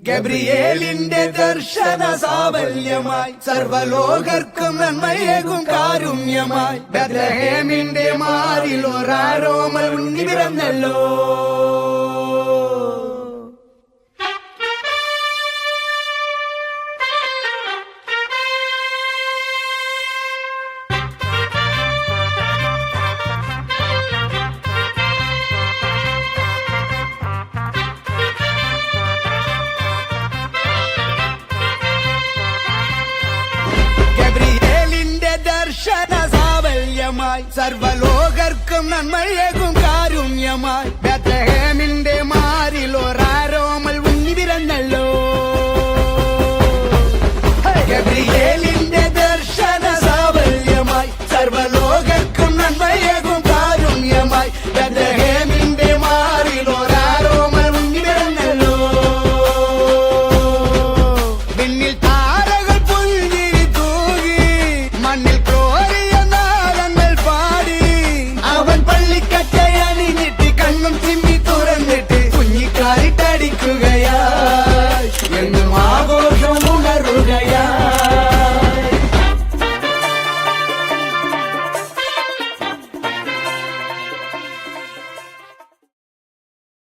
ഗബ്രിയേലിന്റെ ദർശന സാവല്യമായി സർവലോകർക്കും നന്മയേകും കാരുണ്യമായി ബത്ലഹേമിന്റെ മാറിൽ ഒരാരോമൽ ഉണ്ണി പിറന്നല്ലോ. സർവലോകർക്കും നന്മയേകും കാരുണ്യമായി ബത്ലഹേമിന്റെ